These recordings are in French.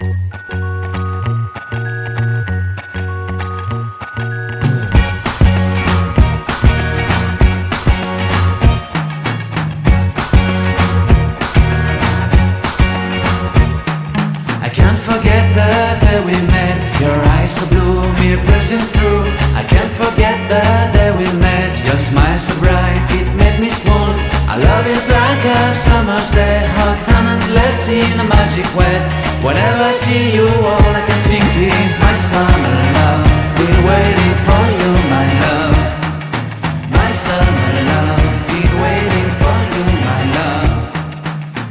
I can't forget the day we met. Your eyes so blue, me piercing through. I can't forget the day we met. Your smile so bright, it made me swoon. Our love is like a summer's day, hot and endless in a magic way. Whenever I see you, all I can think is my summer love. Been waiting for you, my love. My summer love. Been waiting for you, my love.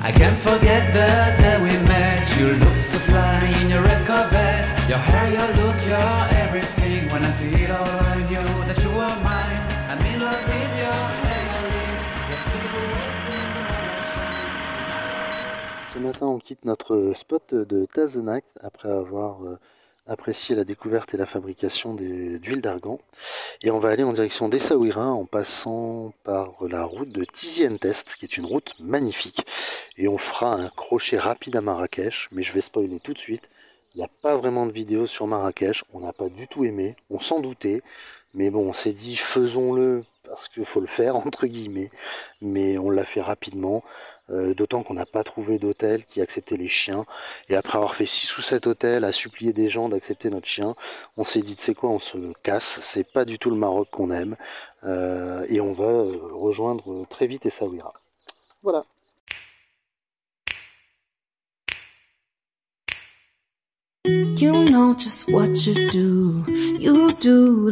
I can't forget the day we met. You looked so fly in your red Corvette. Your hair, your look, your everything. When I see it all, I knew that you were mine. I'm in love with your hair lips. Your silhouette in the moonlight. Ce matin, on quitte notre spot de Tazenac après avoir apprécié la découverte et la fabrication d'huile d'argan. Et on va aller en direction d'Essaouira en passant par la route de Tizi-Ouzou, qui est une route magnifique. Et on fera un crochet rapide à Marrakech, mais je vais spoiler tout de suite. Il n'y a pas vraiment de vidéo sur Marrakech, on n'a pas du tout aimé, on s'en doutait. Mais bon, on s'est dit faisons-le parce qu'il faut le faire, entre guillemets. Mais on l'a fait rapidement. D'autant qu'on n'a pas trouvé d'hôtel qui acceptait les chiens. Et après avoir fait 6 ou 7 hôtels à supplier des gens d'accepter notre chien, on s'est dit, tu sais quoi, on se casse, c'est pas du tout le Maroc qu'on aime. Et on va rejoindre très vite Essaouira. Voilà. You know just what you do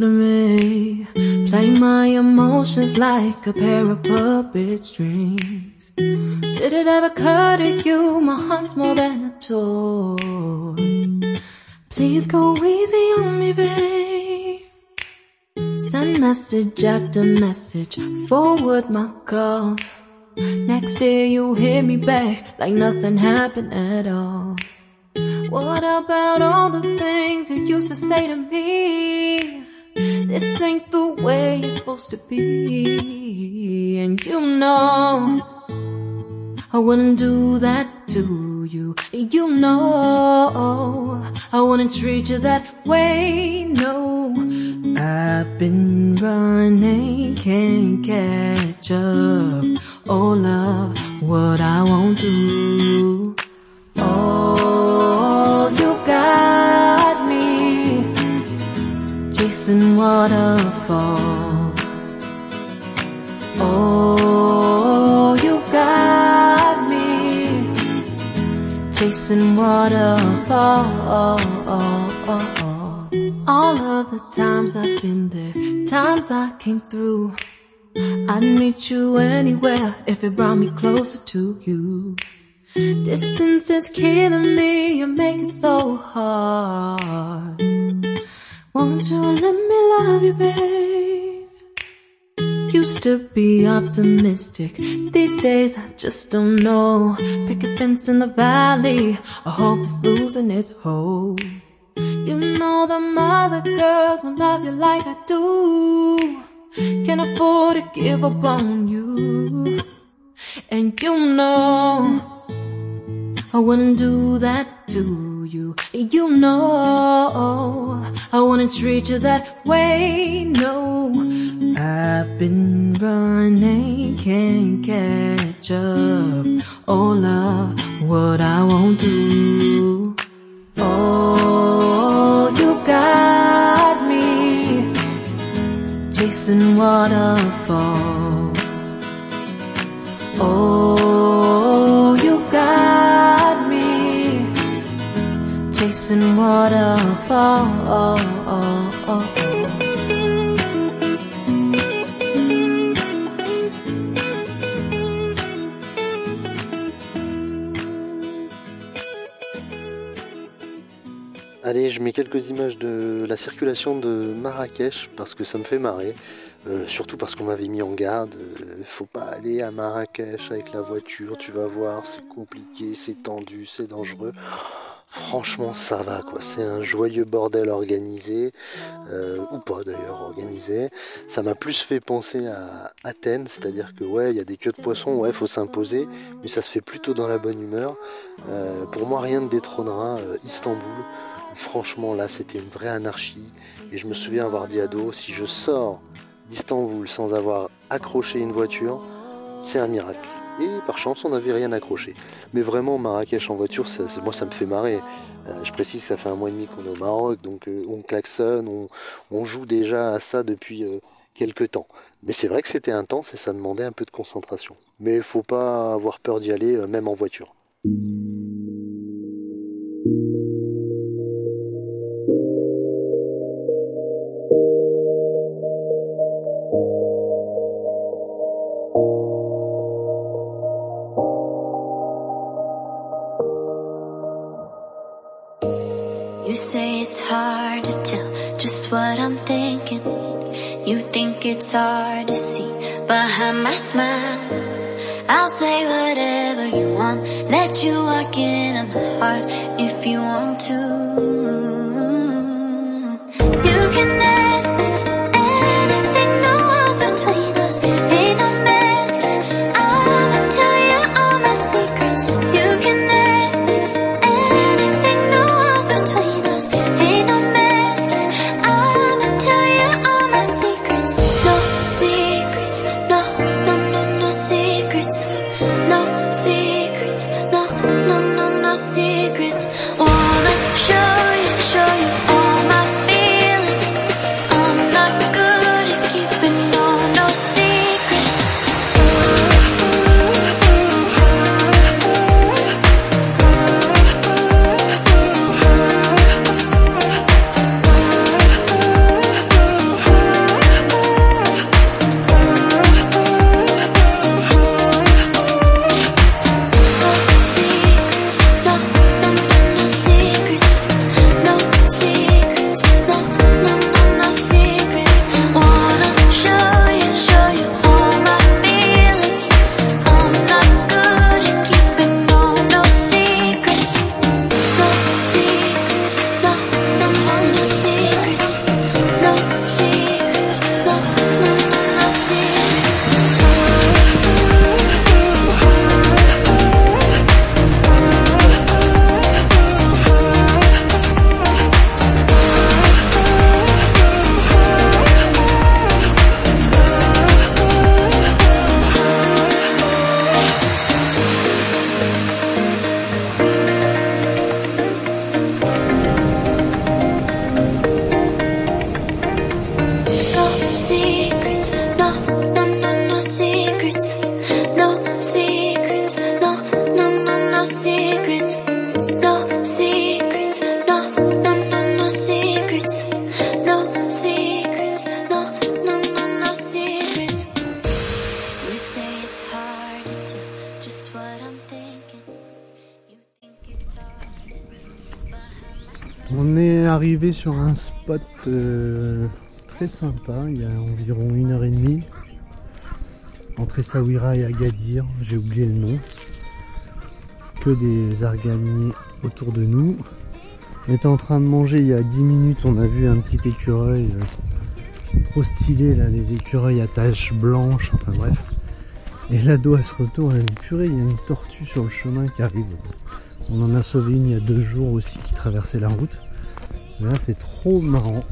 to me. Play my emotions like a pair of puppet strings. Did it ever occur to you my heart's more than a toy? Please go easy on me, babe. Send message after message, forward my calls. Next day you hit me back like nothing happened at all. What about all the things you used to say to me? This ain't the way it's supposed to be. And you know I wouldn't do that to you. You know I wouldn't treat you that way, no. I've been running, can't catch up. Oh love, what I won't do. Oh, you got me chasing waterfall. Oh, you got me chasing waterfall. All of the times I've been there, times I came through, I'd meet you anywhere if it brought me closer to you. Distance is killing me, you make it so hard. Won't you let me love you, babe? Used to be optimistic, these days I just don't know. Pick a fence in the valley, I hope it's losing its hold. You know them other girls won't love you like I do. Can't afford to give up on you. And you know I wouldn't do that to you. You know I wouldn't treat you that way, no. I've been running, can't catch up. Oh love, what I won't do. Oh, you got me chasing waterfall. Oh, you got me chasing waterfall. Allez, je mets quelques images de la circulation de Marrakech parce que ça me fait marrer. Surtout parce qu'on m'avait mis en garde. Faut pas aller à Marrakech avec la voiture, tu vas voir, c'est compliqué, c'est tendu, c'est dangereux. franchement ça va quoi, c'est un joyeux bordel organisé, ou pas d'ailleurs organisé. Ça m'a plus fait penser à Athènes, c'est-à-dire que ouais, il y a des queues de poisson, ouais, faut s'imposer, mais ça se fait plutôt dans la bonne humeur. Pour moi, rien ne détrônera Istanbul. Franchement, là, c'était une vraie anarchie. Et je me souviens avoir dit à Do, si je sors d'Istanbul sans avoir accroché une voiture, c'est un miracle. Et par chance, on n'avait rien accroché. Mais vraiment, Marrakech en voiture, moi, ça me fait marrer. Je précise que ça fait 1 mois et demi qu'on est au Maroc, donc on klaxonne, on joue déjà à ça depuis quelques temps. Mais c'est vrai que c'était intense et ça demandait un peu de concentration. Mais il faut pas avoir peur d'y aller, même en voiture. You say it's hard to tell just what I'm thinking. You think it's hard to see behind my smile. I'll say whatever you want, let you walk into my heart if you want to. You can ask me anything, no walls between us, ain't no mess. I'ma tell you all my secrets. You can ask me anything, no walls between us, ain't no mess. I'ma tell you all my secrets. No secrets, no, no, no, no secrets. No secrets, no, no, no, no secrets. Wanna show you all my feelings. I'm not good at keeping no secrets. Secrets, no, no, no, no secrets. No secrets, no, no, no, no secrets. No secrets, no, no, no, no secrets. No secrets, no, no, no, no secrets. You say it's hard to tell just what I'm thinking. You think it's hard to see behind my smile. On est arrivé sur un spot très sympa, il y a environ 1h30 entre Essaouira et Agadir, j'ai oublié le nom. Que des arganiers autour de nous. On était en train de manger il y a 10 minutes, on a vu un petit écureuil trop stylé là, les écureuils à taches blanches, enfin bref. Et là Do elle se retourne, elle dit purée, il y a une tortue sur le chemin qui arrive. On en a sauvé une il y a 2 jours aussi qui traversait la route. Mais là c'est trop marrant.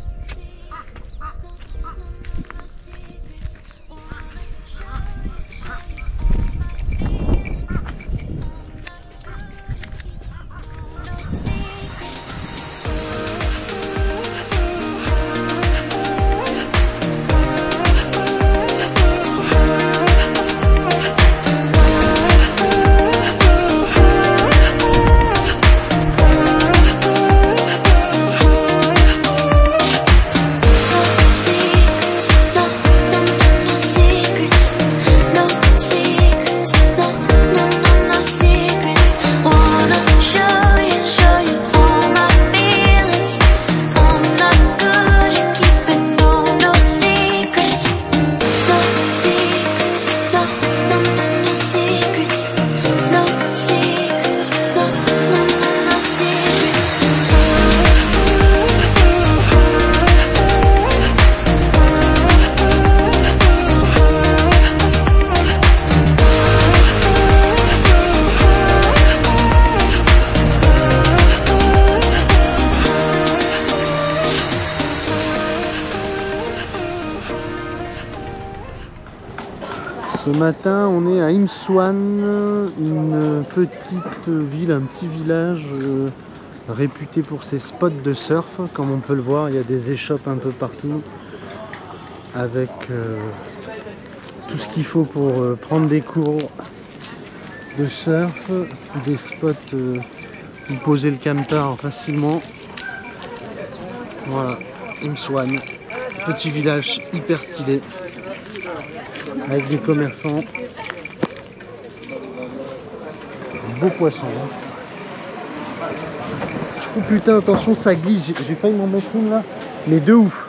Ce matin, on est à Imswan, une petite ville, un petit village réputé pour ses spots de surf. Comme on peut le voir, il y a des échoppes un peu partout avec tout ce qu'il faut pour prendre des cours de surf, des spots où poser le camtar facilement. Voilà, Imswan, petit village hyper stylé avec des commerçants, du beau poisson. Oh putain, attention, ça glisse, j'ai failli m'en mettre une là, mais de ouf.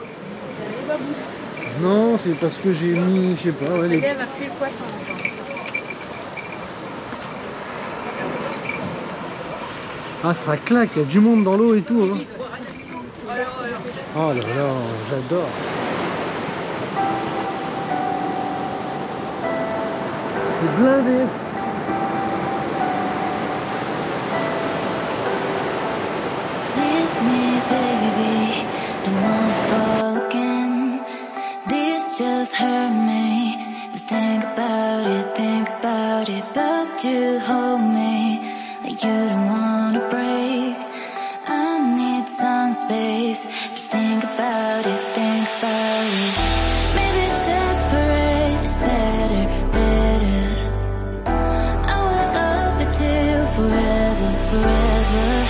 Non, c'est parce que j'ai mis, je sais pas, ouais, les... Elle a pris le poisson. Ah, ça claque, il y a du monde dans l'eau et tout. Hein. Oh là là, j'adore. C'est blindé. Leave me, baby, don't wanna fall again. This just hurt me. Just think about it, but you hold me like you don't wanna break. I need some space. Just think about it, Maybe separate is better, better. I will love you till forever, forever.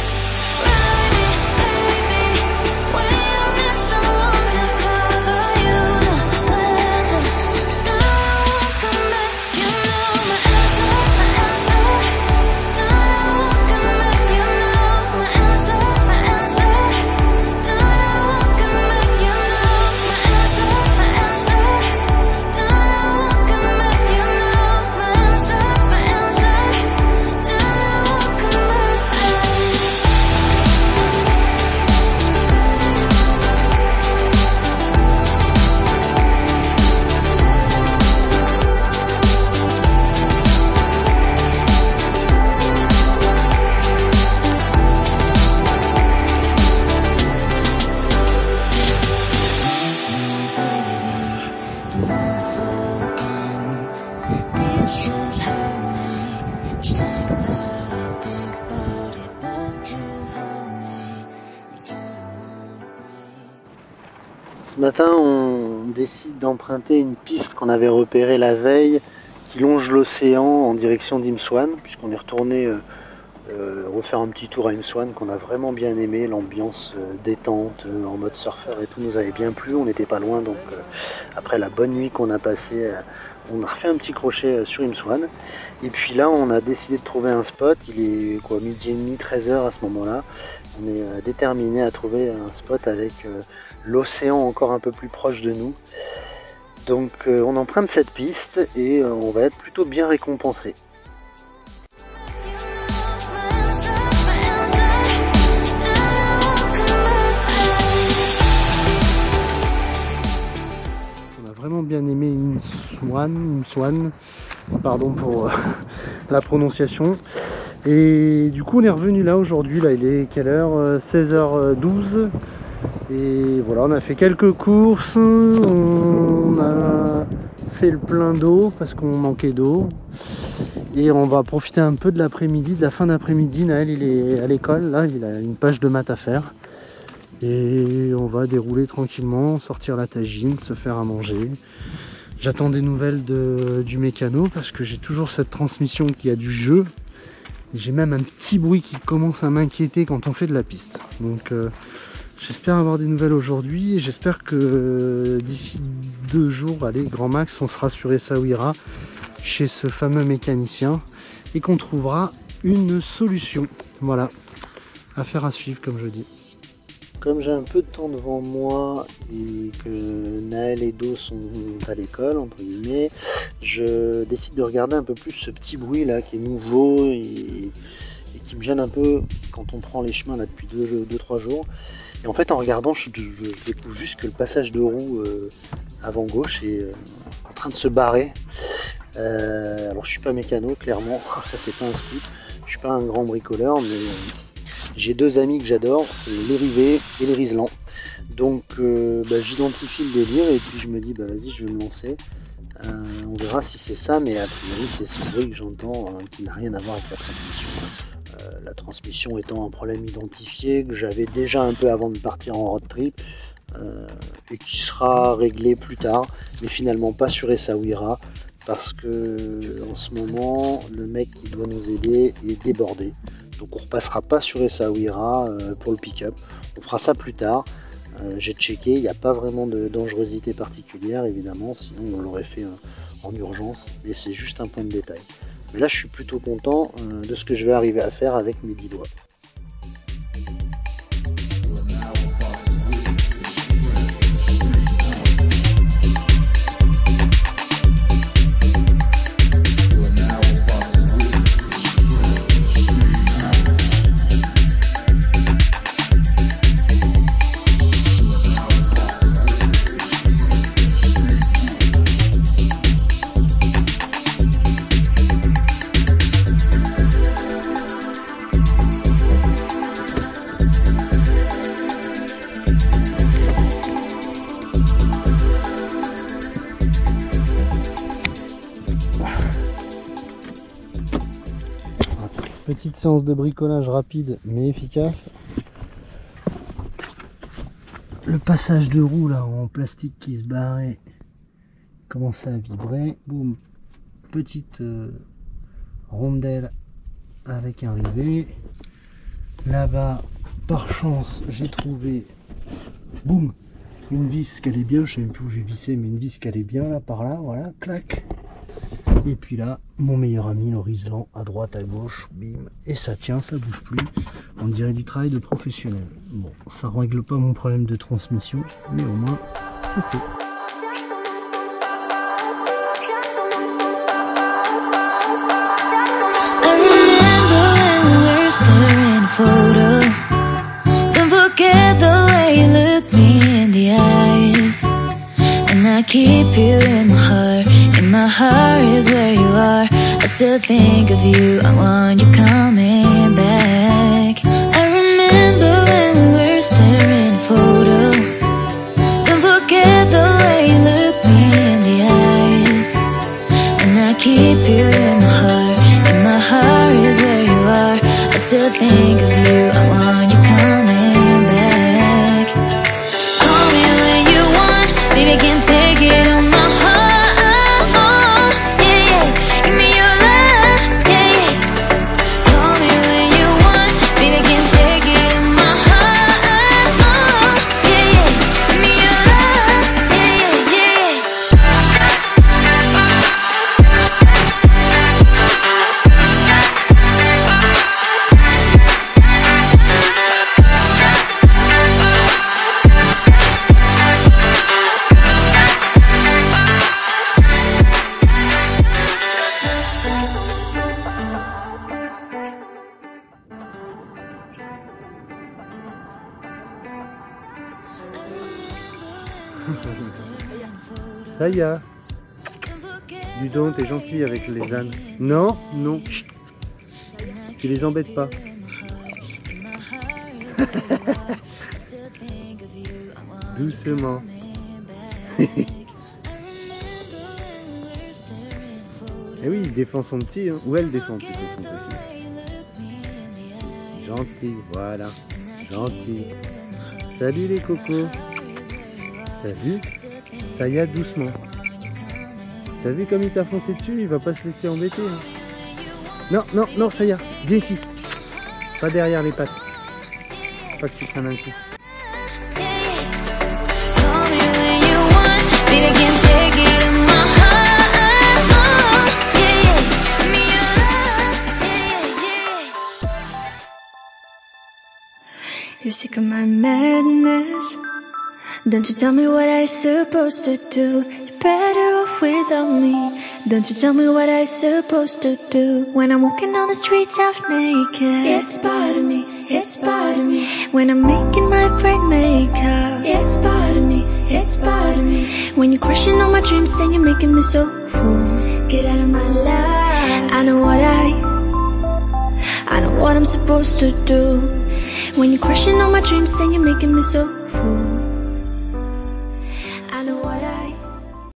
Ce matin, on décide d'emprunter une piste qu'on avait repérée la veille qui longe l'océan en direction d'Imswan, puisqu'on est retourné refaire un petit tour à Imswan qu'on a vraiment bien aimé. L'ambiance détente en mode surfeur et tout nous avait bien plu, on n'était pas loin, donc après la bonne nuit qu'on a passée, on a refait un petit crochet sur Imswan. Et puis là, on a décidé de trouver un spot. Il est quoi, midi et demi, 13h à ce moment-là. On est déterminé à trouver un spot avec l'océan encore un peu plus proche de nous. Donc on emprunte cette piste et on va être plutôt bien récompensé. On a vraiment bien aimé Imswan, pardon pour la prononciation. Et du coup on est revenu là aujourd'hui, là il est quelle heure, 16h12. Et voilà, on a fait quelques courses, on a fait le plein d'eau parce qu'on manquait d'eau. Et on va profiter un peu de l'après-midi, de la fin d'après-midi. Naël il est à l'école, là il a une page de maths à faire. Et on va dérouler tranquillement, sortir la tagine, se faire à manger. J'attends des nouvelles du mécano parce que j'ai toujours cette transmission qui a du jeu. J'ai même un petit bruit qui commence à m'inquiéter quand on fait de la piste. Donc j'espère avoir des nouvelles aujourd'hui et j'espère que d'ici 2 jours, allez, grand max, on sera sur Essaouira chez ce fameux mécanicien et qu'on trouvera une solution. Voilà, affaire à suivre comme je dis. Comme j'ai un peu de temps devant moi et que Naël et Do sont à l'école, entre guillemets, je décide de regarder un peu plus ce petit bruit là qui est nouveau et qui me gêne un peu quand on prend les chemins là depuis 2-3 jours. Et en fait en regardant je découvre juste que le passage de roue avant gauche est en train de se barrer. Alors je suis pas mécano clairement, ça c'est pas un scoop, je suis pas un grand bricoleur mais j'ai 2 amis que j'adore, c'est les Rivets et les Rizelan. Donc j'identifie le délire et puis je me dis vas-y je vais me lancer. On verra si c'est ça, mais a priori c'est ce bruit que j'entends qui n'a rien à voir avec la transmission. La transmission étant un problème identifié que j'avais déjà un peu avant de partir en road trip et qui sera réglé plus tard, mais finalement pas sur Essaouira parce que en ce moment le mec qui doit nous aider est débordé. Donc on repassera pas sur Essaouira pour le pick-up, on fera ça plus tard. J'ai checké, il n'y a pas vraiment de dangerosité particulière évidemment, sinon on l'aurait fait en urgence, mais c'est juste un point de détail. Mais là je suis plutôt content de ce que je vais arriver à faire avec mes 10 doigts. Petite séance de bricolage rapide mais efficace. Le passage de roue là en plastique qui se barrait commençait à vibrer. Boum, petite rondelle avec un rivet. Là-bas, par chance, j'ai trouvé, boum, une vis qui allait bien. Je sais même plus où j'ai vissé, mais une vis qui allait bien là, par là, voilà, clac. Et puis là, mon meilleur ami, le Riesland, à droite, à gauche, bim, et ça tient, ça bouge plus. On dirait du travail de professionnel. Bon, ça ne règle pas mon problème de transmission, mais au moins, c'est fait. I keep you in my heart, and my heart is where you are. I still think of you, I want you coming back. I remember when we were staring at a photo. Don't forget the way you look me in the eyes. And I keep you in my heart, and my heart is where you are. I still think of you, I want you coming back. Call me when you want, baby, I can't take it on my heart, yeah, yeah. Give me your love, yeah, yeah. Call me when you want, baby, I can't take it on my heart, yeah, yeah. Give me your love, yeah, yeah, yeah. Ça y est. Dis donc, t'es gentil avec les ânes. Non, non. Chut. Tu les embêtes pas. Doucement. Eh oui, il défend son petit, hein. Ou elle défend plutôt son petit. Gentil, voilà. Gentil. Salut les cocos. T'as vu? Ça y est, doucement. T'as vu comme il t'a foncé dessus? Il va pas se laisser embêter. Hein. Non, non, non, ça y est. Viens ici. Pas derrière les pattes. Pas que tu prennes un coup. You're sick of my madness. Don't you tell me what I supposed to do. You're better off without me. Don't you tell me what I supposed to do. When I'm walking on the streets half naked, it's part of me, it's part of me. When I'm making my brain makeup, it's part of me, it's part of me. When you're crushing on my dreams and you're making me so full, get out of my life. I know what I'm supposed to do. When you're crushing on my dreams and you're making me so full, I know what I